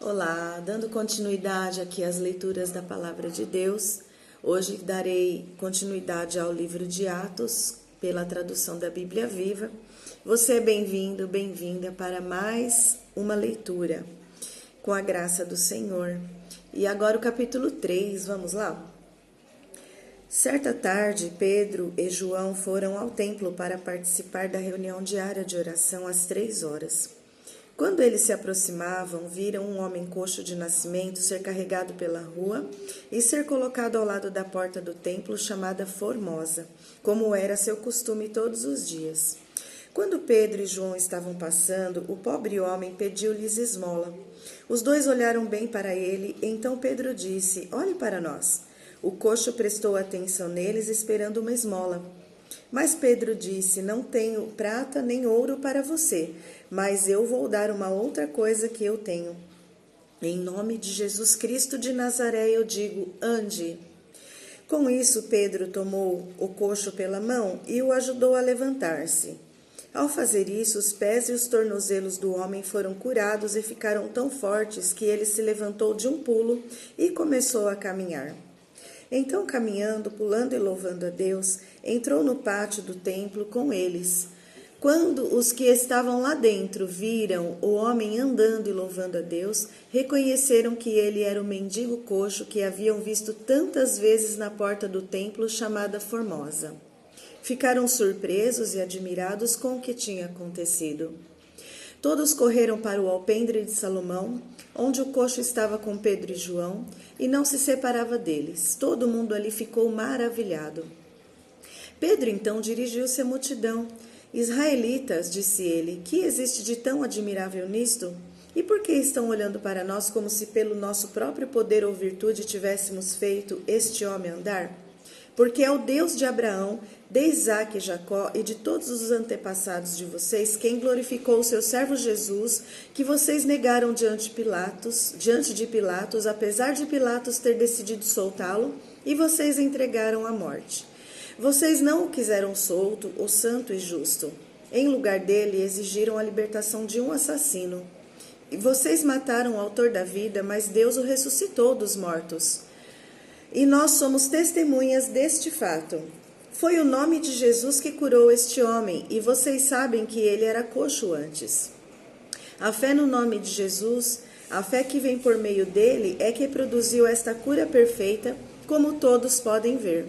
Olá, dando continuidade aqui às leituras da Palavra de Deus. Hoje darei continuidade ao livro de Atos, pela tradução da Bíblia Viva. Você é bem-vindo, bem-vinda para mais uma leitura, com a graça do Senhor. E agora o capítulo 3, vamos lá? Certa tarde, Pedro e João foram ao templo para participar da reunião diária de oração às 3h. Quando eles se aproximavam, viram um homem coxo de nascimento ser carregado pela rua e ser colocado ao lado da porta do templo chamada Formosa, como era seu costume todos os dias. Quando Pedro e João estavam passando, o pobre homem pediu-lhes esmola. Os dois olharam bem para ele, então Pedro disse: "Olhe para nós." O coxo prestou atenção neles, esperando uma esmola. Mas Pedro disse: "Não tenho prata nem ouro para você, mas eu vou dar uma outra coisa que eu tenho. Em nome de Jesus Cristo de Nazaré eu digo, ande." Com isso, Pedro tomou o coxo pela mão e o ajudou a levantar-se. Ao fazer isso, os pés e os tornozelos do homem foram curados e ficaram tão fortes que ele se levantou de um pulo e começou a caminhar. Então, caminhando, pulando e louvando a Deus, entrou no pátio do templo com eles. Quando os que estavam lá dentro viram o homem andando e louvando a Deus, reconheceram que ele era o mendigo coxo que haviam visto tantas vezes na porta do templo chamada Formosa. Ficaram surpresos e admirados com o que tinha acontecido. Todos correram para o alpendre de Salomão, onde o coxo estava com Pedro e João, e não se separava deles. Todo mundo ali ficou maravilhado. Pedro então dirigiu-se à multidão. "Israelitas", disse ele, "que existe de tão admirável nisto? E por que estão olhando para nós como se pelo nosso próprio poder ou virtude tivéssemos feito este homem andar? Porque é o Deus de Abraão, de Isaque e Jacó e de todos os antepassados de vocês, quem glorificou o seu servo Jesus, que vocês negaram diante de Pilatos, apesar de Pilatos ter decidido soltá-lo, e vocês entregaram à morte. Vocês não o quiseram solto, o santo e justo. Em lugar dele, exigiram a libertação de um assassino. E vocês mataram o autor da vida, mas Deus o ressuscitou dos mortos. E nós somos testemunhas deste fato. Foi o nome de Jesus que curou este homem, e vocês sabem que ele era coxo antes. A fé no nome de Jesus, a fé que vem por meio dele, é que produziu esta cura perfeita, como todos podem ver.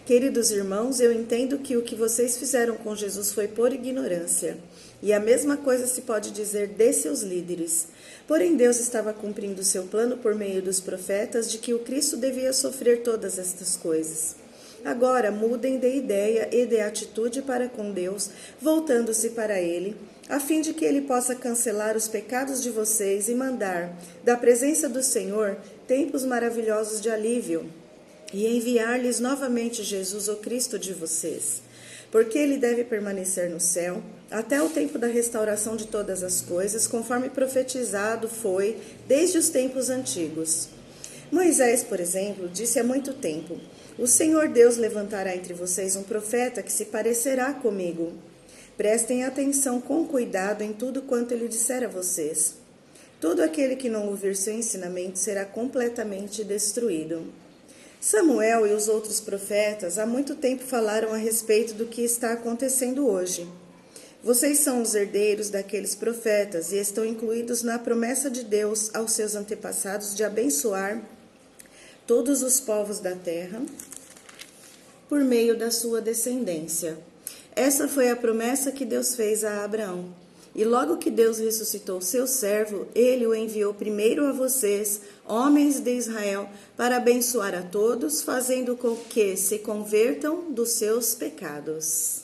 Queridos irmãos, eu entendo que o que vocês fizeram com Jesus foi por ignorância. E a mesma coisa se pode dizer de seus líderes. Porém, Deus estava cumprindo seu plano por meio dos profetas de que o Cristo devia sofrer todas estas coisas. Agora, mudem de ideia e de atitude para com Deus, voltando-se para Ele, a fim de que Ele possa cancelar os pecados de vocês e mandar, da presença do Senhor, tempos maravilhosos de alívio, e enviar-lhes novamente Jesus, o Cristo de vocês. Porque ele deve permanecer no céu, até o tempo da restauração de todas as coisas, conforme profetizado foi desde os tempos antigos. Moisés, por exemplo, disse há muito tempo: "O Senhor Deus levantará entre vocês um profeta que se parecerá comigo. Prestem atenção com cuidado em tudo quanto ele disser a vocês. Todo aquele que não ouvir seu ensinamento será completamente destruído." Samuel e os outros profetas há muito tempo falaram a respeito do que está acontecendo hoje. Vocês são os herdeiros daqueles profetas e estão incluídos na promessa de Deus aos seus antepassados de abençoar todos os povos da terra por meio da sua descendência. Essa foi a promessa que Deus fez a Abraão. E logo que Deus ressuscitou seu servo, ele o enviou primeiro a vocês, homens de Israel, para abençoar a todos, fazendo com que se convertam dos seus pecados.